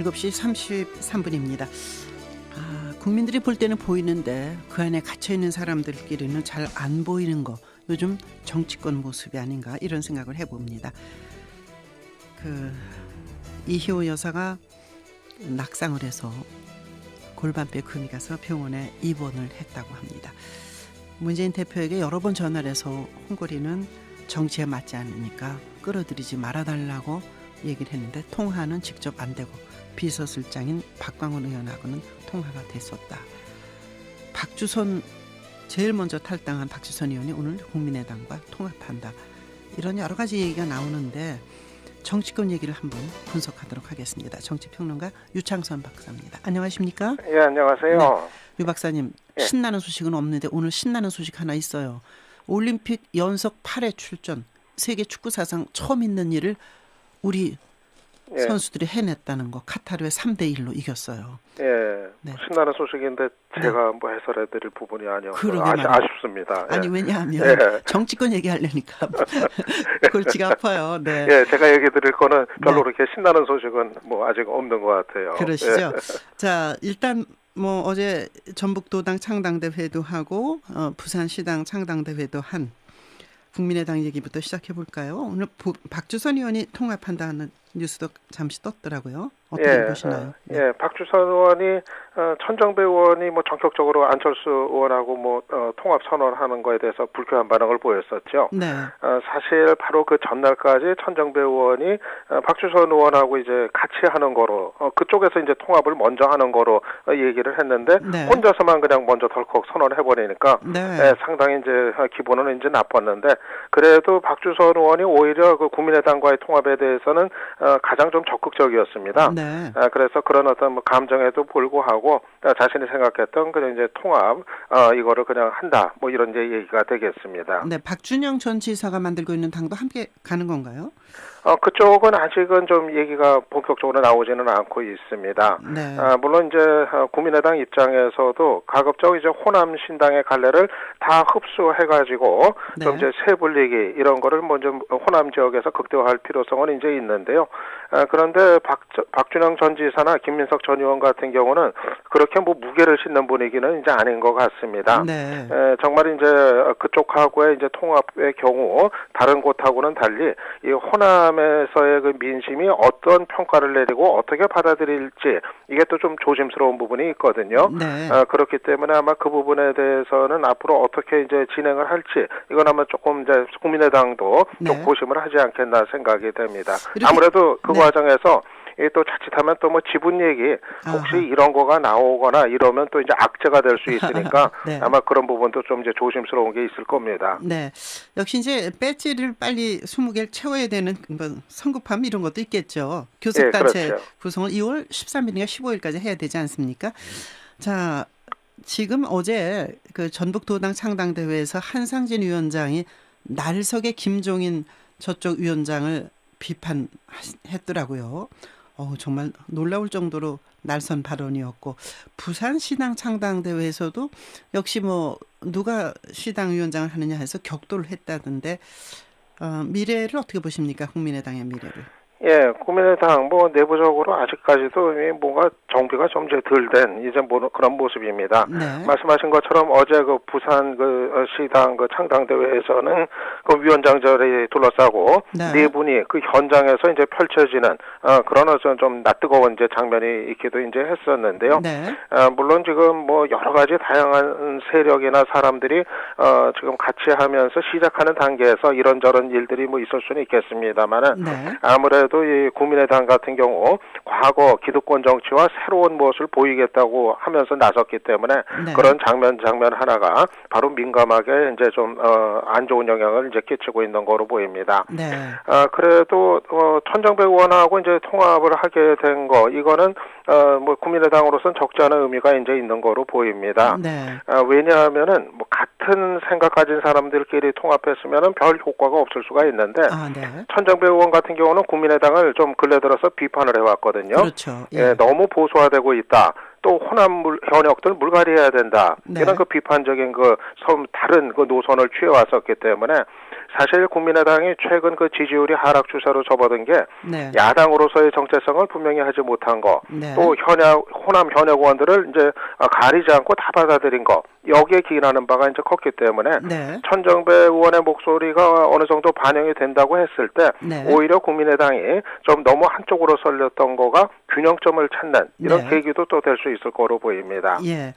7시 33분입니다. 국민들이 볼 때는 보이는데 그 안에 갇혀있는 사람들끼리는 잘 안 보이는 거, 요즘 정치권 모습이 아닌가 이런 생각을 해봅니다. 이희호 여사가 낙상을 해서 골반뼈에 금이 가서 병원에 입원을 했다고 합니다. 문재인 대표에게 여러 번 전화를 해서 홍거리는 정치에 맞지 않으니까 끌어들이지 말아달라고 얘기를 했는데 통화는 직접 안 되고 비서실장인 박광원 의원하고는 통화가 됐었다. 박주선, 제일 먼저 탈당한 박주선 의원이 오늘 국민의당과 통합한다. 이런 여러 가지 얘기가 나오는데 정치권 얘기를 한번 분석하도록 하겠습니다. 정치평론가 유창선 박사입니다. 안녕하십니까? 예, 안녕하세요. 네, 유 박사님, 예. 신나는 소식은 없는데 오늘 신나는 소식 하나 있어요. 올림픽 연속 8회 출전, 세계 축구 사상 처음 있는 일을 우리 선수들이 해냈다는 거. 카타르에 3대1로 이겼어요. 예, 네. 신나는 소식인데 제가 뭐 해설해드릴 부분이 아니어서 아쉽습니다. 아니, 예. 왜냐하면 정치권 얘기하려니까 골치가 아파요. 네. 예, 제가 얘기드릴 거는 별로 그렇게 신나는 소식은 뭐 아직 없는 것 같아요. 그러시죠. 자, 일단 뭐 어제 전북도당 창당대회도 하고 부산시당 창당대회도 한 국민의당 얘기부터 시작해볼까요? 오늘 박주선 의원이 통합한다는 뉴스도 잠시 떴더라고요. 어떻게 보시나요? 예, 박주선 의원이 천정배 의원이 뭐 전격적으로 안철수 의원하고 뭐 통합 선언하는 거에 대해서 불쾌한 반응을 보였었죠. 네. 사실 바로 그 전날까지 천정배 의원이 박주선 의원하고 이제 같이 하는 거로 그쪽에서 이제 통합을 먼저 하는 거로 얘기를 했는데 네. 혼자서만 그냥 먼저 덜컥 선언을 해버리니까 상당히 이제 기분은 이제 나빴는데 그래도 박주선 의원이 오히려 그 국민의당과의 통합에 대해서는 가장 좀 적극적이었습니다. 네. 그래서 그런 어떤 뭐 감정에도 불구하고 자신이 생각했던 그냥 이제 통합 이거를 그냥 한다 뭐 이런 이제 얘기가 되겠습니다. 네, 박준영 전 지사가 만들고 있는 당도 함께 가는 건가요? 그쪽은 아직은 좀 얘기가 본격적으로 나오지는 않고 있습니다. 네. 물론 이제 국민의당 입장에서도 가급적 이제 호남 신당의 갈래를 다 흡수해가지고 네. 좀 이제 세불리기 이런 거를 먼저 호남 지역에서 극대화할 필요성은 이제 있는데요. 그런데 박준영 전 지사나 김민석 전 의원 같은 경우는 그렇게 뭐 무게를 싣는 분위기는 이제 아닌 것 같습니다. 네. 정말 이제 그쪽하고의 이제 통합의 경우 다른 곳하고는 달리 이 호남에서의 그 민심이 어떤 평가를 내리고 어떻게 받아들일지 이게 또 좀 조심스러운 부분이 있거든요. 네. 그렇기 때문에 아마 그 부분에 대해서는 앞으로 어떻게 이제 진행을 할지 이건 아마 조금 이제 국민의당도 좀 고심을 하지 않겠나 생각이 됩니다. 아무래도 그 과정에서 또 자칫하면 또 뭐 지분 얘기 혹시 이런 거가 나오거나 이러면 또 이제 악재가 될 수 있으니까 네. 아마 그런 부분도 좀 이제 조심스러운 게 있을 겁니다. 네, 역시 이제 배지를 빨리 20개를 채워야 되는 뭐 성급함 이런 것도 있겠죠. 교섭단체 그렇죠. 구성을 2월 13일인가 15일까지 해야 되지 않습니까? 자, 지금 어제 그 전북도당 창당대회에서 한상진 위원장이 날석의 김종인 저쪽 위원장을 비판했더라고요. 정말 놀라울 정도로 날선 발언이었고 부산시당 창당대회에서도 역시 뭐 누가 시당 위원장을 하느냐 해서 격돌을 했다던데 미래를 어떻게 보십니까? 국민의당의 미래를. 예, 국민의당 뭐 내부적으로 아직까지도 뭔가 정비가 좀 이제 덜 된 이제 뭐 그런 모습입니다. 네. 말씀하신 것처럼 어제 그 부산 그 시당 그 창당대회에서는 그 위원장절에 둘러싸고 네 분이 그 현장에서 이제 펼쳐지는 그런 어떤 좀 낯뜨거운 이제 장면이 있기도 이제 했었는데요. 네. 물론 지금 뭐 여러 가지 다양한 세력이나 사람들이 지금 같이 하면서 시작하는 단계에서 이런저런 일들이 뭐 있을 수는 있겠습니다만은 아무래도 이 국민의당 같은 경우 과거 기득권 정치와 새로운 무엇을 보이겠다고 하면서 나섰기 때문에 그런 장면 하나가 바로 민감하게 이제 좀 안 좋은 영향을 이제 끼치고 있는 거로 보입니다. 네. 그래도 천정배 의원하고 이제 통합을 하게 된 거 이거는 뭐 국민의당으로서는 적지 않은 의미가 이제 있는 거로 보입니다. 네. 왜냐하면은 뭐 같은 생각 가진 사람들끼리 통합했으면은 별 효과가 없을 수가 있는데 천정배 의원 같은 경우는 국민의당을 좀 근래 들어서 비판을 해왔거든요. 그렇죠. 예, 너무 보수화되고 있다. 또 호남 현역들 물갈이해야 된다. 이런 그 비판적인 다른 그 노선을 취해왔었기 때문에 사실 국민의당이 최근 그 지지율이 하락 추세로 접어든 게 네. 야당으로서의 정체성을 분명히 하지 못한 거, 네. 또 호남 현역 의원들을 이제 가리지 않고 다 받아들인 거, 여기에 기인하는 바가 이제 컸기 때문에 네. 천정배 의원의 목소리가 어느 정도 반영이 된다고 했을 때 네. 오히려 국민의당이 좀 너무 한쪽으로 쏠렸던 거가 균형점을 찾는 이런 네. 계기도 또 될 수 있을 거로 보입니다. 예.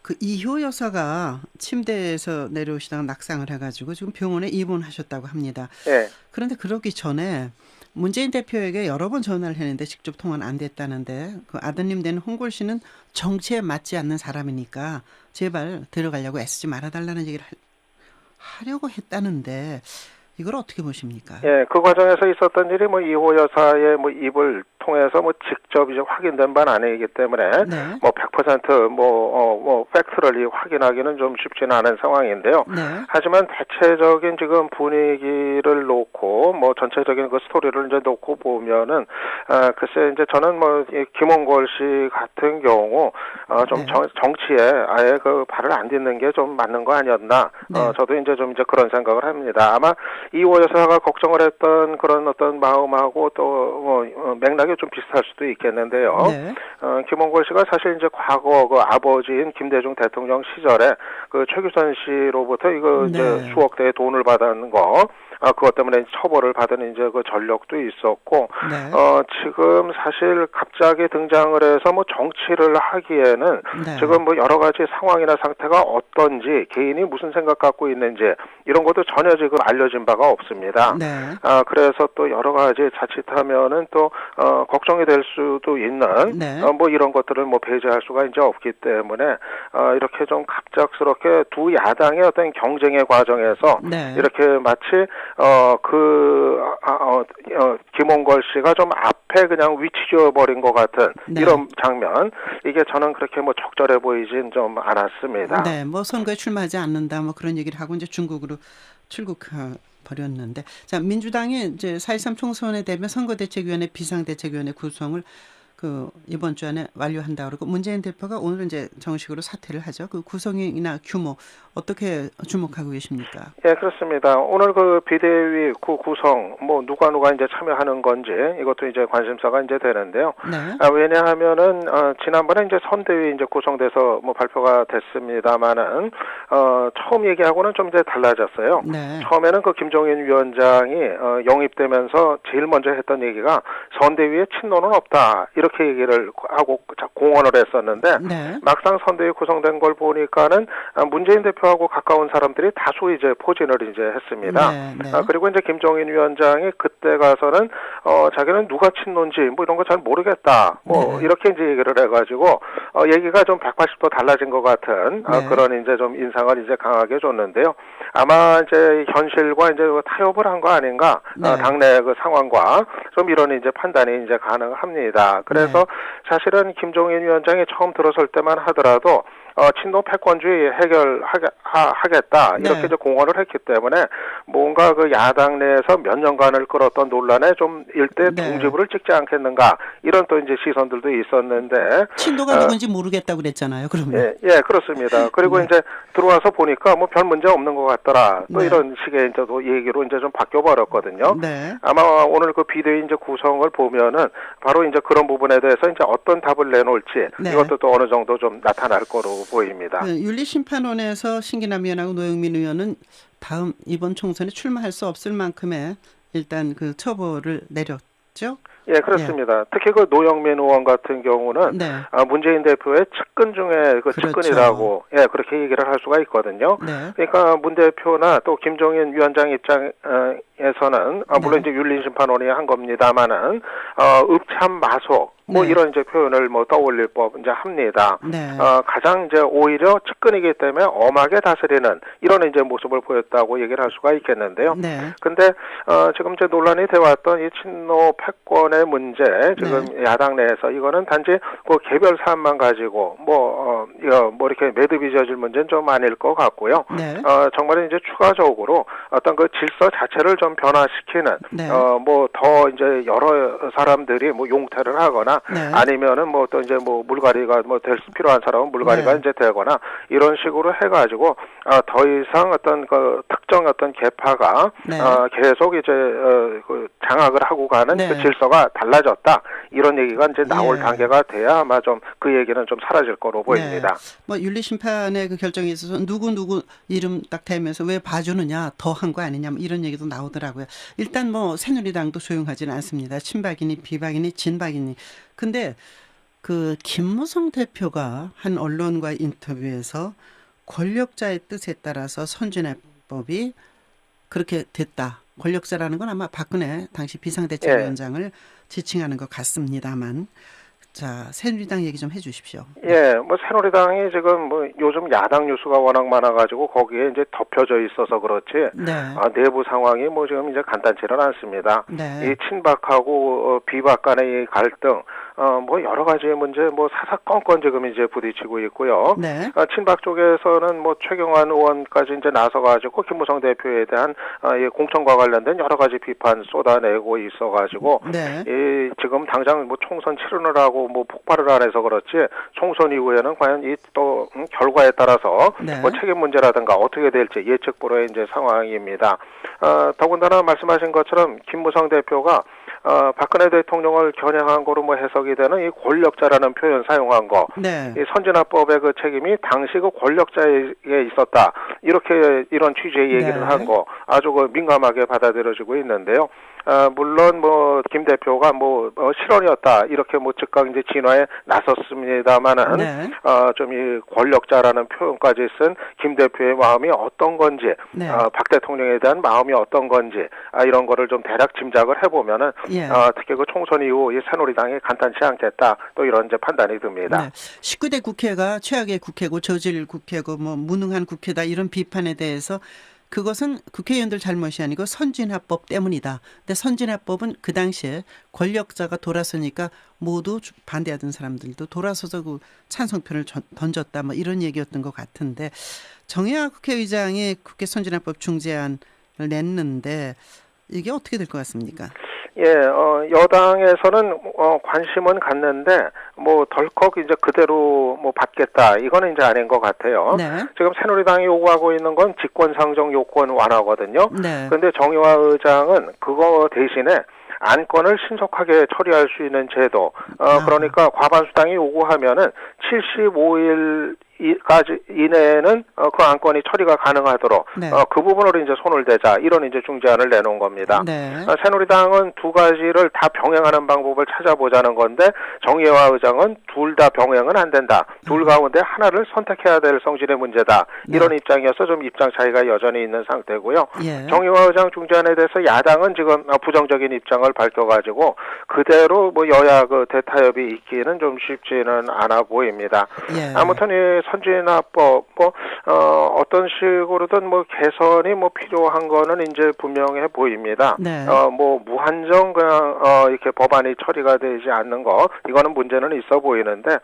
그 이효 여사가 침대에서 내려오시다가 낙상을 해가지고 지금 병원에 입원하셨다고 합니다. 예. 그런데 그러기 전에 문재인 대표에게 여러 번 전화를 했는데 직접 통화는 안 됐다는데 그 아드님 되는 홍골 씨는 정치에 맞지 않는 사람이니까 제발 들어가려고 애쓰지 말아달라는 얘기를 하려고 했다는데 이걸 어떻게 보십니까? 예, 그 과정에서 있었던 일이 뭐 이호 여사의 뭐 입을 통해서 뭐 직접 이제 확인된 바는 아니기 때문에 네. 뭐 100% 팩트를 확인하기는 좀 쉽지는 않은 상황인데요. 네. 하지만 대체적인 지금 분위기를 놓고 뭐 전체적인 그 스토리를 이제 놓고 보면은 글쎄 이제 저는 뭐 김홍걸 씨 같은 경우 좀 네. 정치에 아예 그 발을 안 딛는 게 좀 맞는 거 아니었나? 네. 저도 이제 좀 그런 생각을 합니다. 아마 이호 여사가 걱정을 했던 그런 어떤 마음하고 또 맥락이 좀 비슷할 수도 있겠는데요. 네. 김홍걸 씨가 사실 이제 과거 그 아버지인 김대중 대통령 시절에 그 최규선 씨로부터 이거 네. 이제 수억 대의 돈을 받은 거. 그것 때문에 처벌을 받은 이제 그 전력도 있었고, 네. 지금 사실 갑자기 등장을 해서 뭐 정치를 하기에는 네. 지금 뭐 여러 가지 상황이나 상태가 어떤지, 개인이 무슨 생각 갖고 있는지, 이런 것도 전혀 지금 알려진 바가 없습니다. 네. 그래서 또 여러 가지 자칫하면은 또, 걱정이 될 수도 있는, 네. 뭐 이런 것들을 뭐 배제할 수가 이제 없기 때문에, 이렇게 좀 갑작스럽게 두 야당의 어떤 경쟁의 과정에서, 네. 이렇게 마치 김홍걸 씨가 좀 앞에 그냥 위치져 버린 것 같은 네. 이런 장면, 이게 저는 그렇게 뭐 적절해 보이진 좀 않았습니다. 네, 뭐 선거에 출마하지 않는다, 뭐 그런 얘기를 하고 이제 중국으로 출국하 버렸는데, 자 민주당이 이제 4.13 총선에 대비한 선거대책위원회 비상대책위원회 구성을 그 이번 주 안에 완료한다 그러고 문재인 대표가 오늘 이제 정식으로 사퇴를 하죠. 그 구성이나 규모 어떻게 주목하고 계십니까? 예, 그렇습니다. 오늘 그 비대위 구성 뭐 누가 이제 참여하는 건지 이것도 이제 관심사가 이제 되는데요. 네. 왜냐하면은 지난번에 이제 선대위 이제 구성돼서 뭐 발표가 됐습니다만은 처음 얘기하고는 좀 이제 달라졌어요. 네. 처음에는 그 김종인 위원장이 영입되면서 제일 먼저 했던 얘기가 선대위에 친노는 없다, 이렇게 얘기를 하고 공언을 했었는데, 네. 막상 선대위 구성된 걸 보니까는 문재인 대표하고 가까운 사람들이 다수 이제 포진을 이제 했습니다. 네, 네. 그리고 이제 김종인 위원장이 그때 가서는 자기는 누가 친노인지 뭐 이런 거 잘 모르겠다, 뭐 네. 이렇게 이제 얘기를 해가지고 얘기가 좀 180도 달라진 것 같은 네. 그런 이제 좀 인상을 이제 강하게 줬는데요. 아마 이제 현실과 이제 타협을 한 거 아닌가, 네. 당내 그 상황과 좀 이런 이제 판단이 이제 가능합니다. 그래서 네. 사실은 김종인 위원장이 처음 들어설 때만 하더라도 친노 패권주의 해결하겠다, 이렇게 네. 이제 공언을 했기 때문에 뭔가 그 야당 내에서 몇 년간을 끌었던 논란에 좀 일대 네. 종지부를 찍지 않겠는가, 이런 또 이제 시선들도 있었는데, 친도가 누군지 모르겠다고 그랬잖아요. 그러면. 예, 그렇습니다. 그리고 네. 이제 들어와서 보니까 뭐 별 문제 없는 것 같더라, 또 네. 이런 식의 이제 또 얘기로 이제 좀 바뀌어 버렸거든요. 네. 아마 오늘 그 비대위 이제 구성을 보면은 바로 이제 그런 부분에 대해서 이제 어떤 답을 내놓을지, 네. 이것도 또 어느 정도 좀 나타날 거로 보입니다. 그 윤리심판원에서 신기남 의원하고 노영민 의원은 다음 이번 총선에 출마할 수 없을 만큼의 일단 그 처벌을 내렸죠. 예, 그렇습니다. 특히 그 노영민 의원 같은 경우는 네. 문재인 대표의 측근 중에 그 그렇죠. 측근이라고 그렇게 얘기를 할 수가 있거든요. 네. 그러니까 문 대표나 또 김종인 위원장 입장에서는 물론 네. 이제 윤리심판원이 한 겁니다만은 읍참 마속 뭐 네. 이런 이제 표현을 뭐 떠올릴 법 이제 합니다. 네. 가장 이제 오히려 측근이기 때문에 엄하게 다스리는 이런 이제 모습을 보였다고 얘기를 할 수가 있겠는데요. 네. 근데 지금 이제 논란이 돼왔던 이 친노 패권의 문제, 지금 야당 내에서 이거는 단지 그 개별 사안만 가지고 뭐 이렇게 매듭이 지어질 문제는 좀 아닐 것 같고요. 네. 정말 이제 추가적으로 어떤 그 질서 자체를 좀 변화시키는 네. 뭐 더 이제 여러 사람들이 뭐 용퇴를 하거나 되거나 아니면은 뭐 또 이제 뭐 물갈이가 뭐 될 필요한 사람은 물갈이가 이제 되거나 이런 식으로 해가지고 더 이상 어떤 그 특정 어떤 계파가 계속 이제 그 장악을 하고 가는 그 질서가 달라졌다 이런 얘기가 이제 나올 단계가 돼야 아마 좀 그 얘기는 좀 사라질 거로 보입니다. 뭐 윤리 심판의 그 결정에 있어서 누구 이름 딱 대면서 왜 봐주느냐 더 한 거 아니냐 뭐 이런 얘기도 나오더라고요. 일단 뭐 새누리당도 조용하지는 않습니다. 친박이니 비박이니 진박이니. 근데 그 김무성 대표가 한 언론과 인터뷰에서 권력자의 뜻에 따라서 선진화법이 그렇게 됐다. 권력자라는 건 아마 박근혜 당시 비상대책위원장을 지칭하는 것 같습니다만. 자, 새누리당 얘기 좀 해주십시오. 뭐 새누리당이 지금 뭐 요즘 야당 뉴스가 워낙 많아가지고 거기에 이제 덮여져 있어서 그렇지. 내부 상황이 뭐 지금 이제 간단치는 않습니다. 이 친박하고 비박 간의 이 갈등, 뭐 여러 가지 문제 뭐 사사건건 지금 이제 부딪히고 있고요. 친박 쪽에서는 뭐 최경환 의원까지 이제 나서가지고 김무성 대표에 대한 이 공천과 관련된 여러 가지 비판 쏟아내고 있어가지고 이 지금 당장 뭐 총선 치르느라고 뭐 폭발을 안 해서 그렇지 총선 이후에는 과연 이 또 결과에 따라서 뭐 책임 문제라든가 어떻게 될지 예측 불허의 이제 상황입니다. 더군다나 말씀하신 것처럼 김무성 대표가 박근혜 대통령을 겨냥한 거로 뭐 해석이 되는 이 권력자라는 표현 사용한 거, 이 선진화법의 그 책임이 당시 그 권력자에게 있었다. 이런 취지의 얘기를 한 거 아주 그 민감하게 받아들여지고 있는데요. 물론 뭐 김 대표가 뭐 실언이었다 이렇게 뭐 즉각 이제 진화에 나섰습니다만은 좀 이 권력자라는 표현까지 쓴 김 대표의 마음이 어떤 건지, 박 대통령에 대한 마음이 어떤 건지 이런 거를 좀 대략 짐작을 해보면은 특히 그 총선 이후 이 새누리당이 간단치 않겠다 또 이런 이제 판단이 듭니다. 19대 국회가 최악의 국회고 저질 국회고 뭐 무능한 국회다 이런 비판에 대해서. 그것은 국회의원들 잘못이 아니고 선진화법 때문이다. 근데 선진화법은 그 당시에 권력자가 돌아서니까 모두 반대하던 사람들도 돌아서서 그 찬성표를 던졌다. 뭐 이런 얘기였던 것 같은데 정의화 국회의장이 국회 선진화법 중재안을 냈는데 이게 어떻게 될 것 같습니까? 여당에서는 관심은 갖는데 뭐 덜컥 이제 그대로 뭐 받겠다 이거는 이제 아닌 것 같아요. 지금 새누리당이 요구하고 있는 건 직권상정 요건 완화거든요. 그런데 정의화 의장은 그거 대신에 안건을 신속하게 처리할 수 있는 제도. 그러니까 과반수당이 요구하면은 75일 까지 이내에는 그 안건이 처리가 가능하도록 그 부분으로 이제 손을 대자 이런 이제 중재안을 내놓은 겁니다. 새누리당은 두 가지를 다 병행하는 방법을 찾아보자는 건데 정의화 의장은 둘 다 병행은 안 된다. 둘 가운데 하나를 선택해야 될 성질의 문제다. 이런 입장이어서 좀 입장 차이가 여전히 있는 상태고요. 정의화 의장 중재안에 대해서 야당은 지금 부정적인 입장을 밝혀가지고 그대로 뭐 여야 그 대타협이 있기는 좀 쉽지는 않아 보입니다. 아무튼 이 선진화법 뭐 어떤 식으로든 뭐 개선이 뭐 필요한 거는 이제 분명해 보입니다. 뭐 무한정 그냥 이렇게 법안이 처리가 되지 않는 거 이거는 문제는 있어 보이는데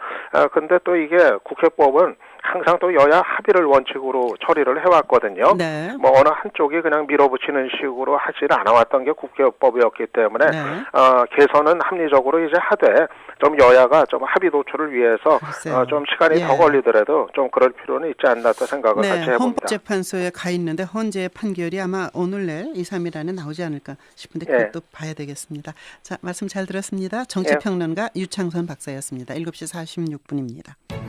근데 또 이게 국회법은 항상 또 여야 합의를 원칙으로 처리를 해왔거든요. 뭐 어느 한쪽이 그냥 밀어붙이는 식으로 하지는 않아왔던 게 국회법이었기 때문에 개선은 합리적으로 이제 하되 좀 여야가 좀 합의 도출을 위해서 좀 시간이 더 걸리더라도 좀 그럴 필요는 있지 않나 또 생각을 같이 해봅니다. 헌법재판소에 가 있는데 헌재의 판결이 아마 오늘 내일 2, 3일 안에 나오지 않을까 싶은데 그것도 봐야 되겠습니다. 자, 말씀 잘 들었습니다. 정치평론가 유창선 박사였습니다. 7시 46분입니다.